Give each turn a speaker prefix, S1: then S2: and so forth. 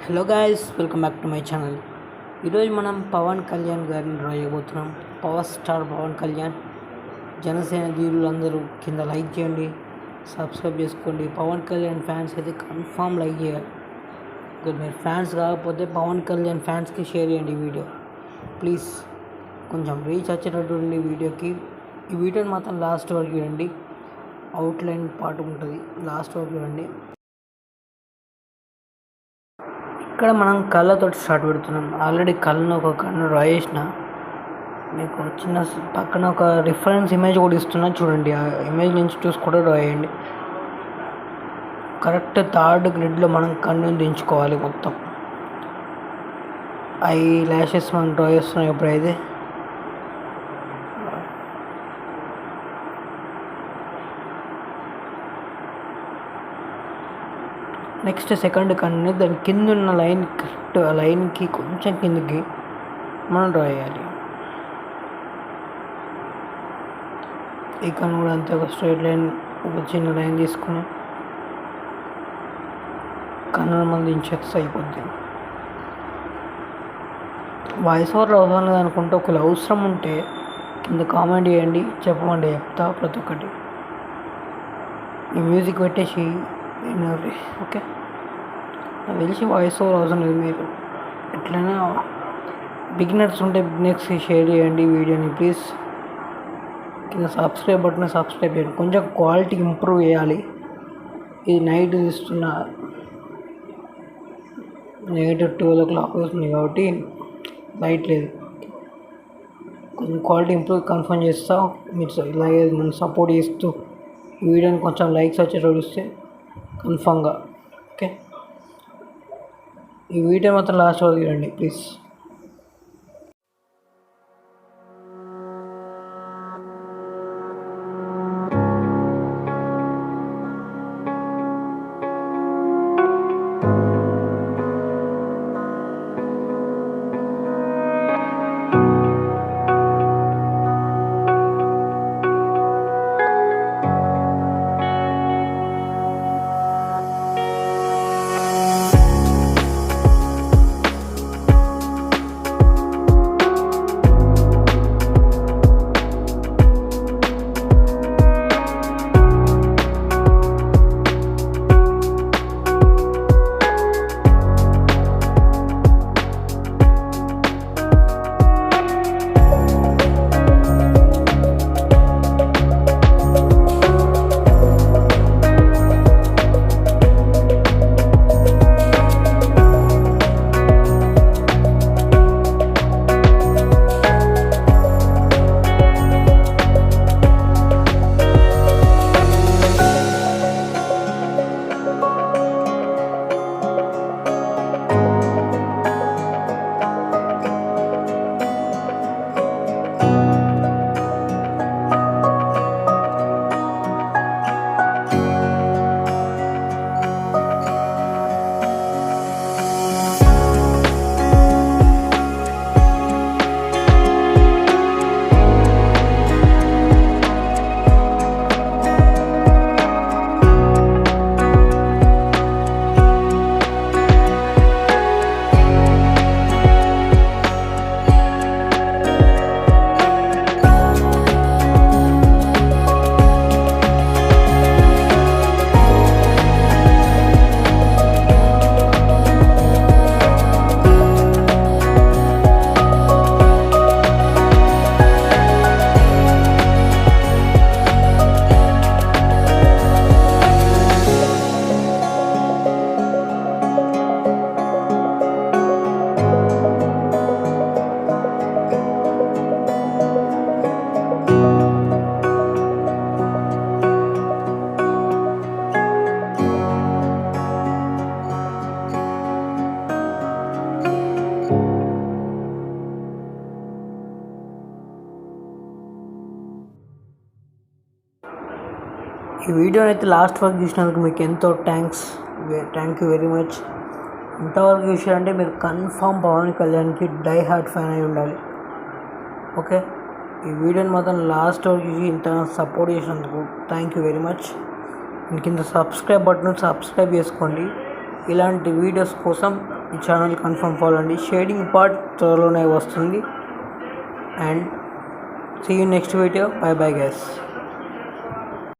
S1: Hello guys, welcome back to my channel. ఈరోజు మనం పవన్ కళ్యాణ్ గారిని డ్రా చేయబోతున్నాం. Power star Pawan Kalyan. జనసేన ధీరులందరూ కింద లైక్ చేయండి, సబ్స్క్రైబ్ చేసుకోండి. పవన్ కళ్యాణ్ ఫ్యాన్స్ అయితే కన్ఫామ్ లైక్ చేయాలి. మీరు ఫ్యాన్స్ కాకపోతే పవన్ కళ్యాణ్ ఫ్యాన్స్కి షేర్ చేయండి ఈ వీడియో ప్లీజ్. కొంచెం రీచ్ వచ్చేటట్టు ఉండి వీడియోకి. ఈ వీడియోని మాత్రం లాస్ట్ వరకు చూడండి. అవుట్లైన్ పార్ట్ ఉంటుంది, లాస్ట్ వరకు చూడండి. ఇక్కడ మనం కళ్ళతో స్టార్ట్ పెడుతున్నాం. ఆల్రెడీ కళ్ళను ఒక కన్ను డ్రా చేసిన. మీకు చిన్న పక్కన ఒక రిఫరెన్స్ ఇమేజ్ కూడా ఇస్తున్నా, చూడండి. ఆ ఇమేజ్ నుంచి చూసి కూడా డ్రా చేయండి. కరెక్ట్ థర్డ్ గ్రిడ్లో మనం కన్నుని దించుకోవాలి మొత్తం. ఐ ల్యాషెస్ మనం డ్రా చేస్తున్నాం ఎప్పుడైతే. నెక్స్ట్ సెకండ్ కన్నుని దాని కింద ఉన్న లైన్, కరెక్ట్ ఆ లైన్కి కొంచెం కిందకి మనం డ్రా చేయాలి. ఈ కన్ను కూడా అంతే, ఒక స్ట్రైట్ లైన్, ఒక చిన్న లైన్ తీసుకుని కన్ను మనం దించేస్తే అయిపోద్ది. వాయిస్ ఓవర్ అవసరం లేదనుకుంటే ఒకవేళ అవసరం ఉంటే కింద కామెంట్ చేయండి, చెప్పమండి, చెప్తా ప్రతి ఒక్కటి. ఈ మ్యూజిక్ పెట్టేసి ఓకే. నాకు తెలిసి వాయిస్ ఓవర్ అవసరం లేదు. మీరు ఎట్లయినా బిగినర్స్ ఉంటే బిగినర్స్కి షేర్ చేయండి వీడియోని ప్లీజ్. కింద సబ్స్క్రైబ్ బటన్ సబ్స్క్రైబ్ చేయండి. కొంచెం క్వాలిటీ ఇంప్రూవ్ చేయాలి. ఇది నైట్ తీస్తున్న, నైట్ 12 o'clock వస్తుంది కాబట్టి లైట్ లేదు. కొంచెం క్వాలిటీ ఇంప్రూవ్ కన్ఫర్మ్ చేస్తా. మీరు ఇలాగే నన్ను సపోర్ట్ చేస్తూ ఈ వీడియోని కొంచెం లైక్స్ వచ్చేటప్పుడు ఇస్తే కన్ఫామ్గా ఓకే. ఈ వీడియో మాత్రం లాస్ట్ వరకు చూడండి ప్లీజ్. ఈ వీడియోని అయితే లాస్ట్ వరకు చూసినందుకు మీకు ఎంతో థ్యాంక్ యూ వెరీ మచ్. ఇంతవరకు చూసారంటే మీరు కన్ఫామ్ పవన్ కళ్యాణ్కి డై హార్ట్ ఫ్యాన్ అయి ఉండాలి ఓకే. ఈ వీడియోని మాత్రం లాస్ట్ వరకు చూసి ఇంత సపోర్ట్ చేసినందుకు థ్యాంక్ యూ వెరీ మచ్. కింద సబ్స్క్రైబ్ బటన్ సబ్స్క్రైబ్ చేసుకోండి. ఇలాంటి వీడియోస్ కోసం ఈ ఛానల్ కన్ఫర్మ్ ఫాలో అండి. షేడింగ్ పార్ట్ త్వరలోనే వస్తుంది. And see you next video. Bye bye guys.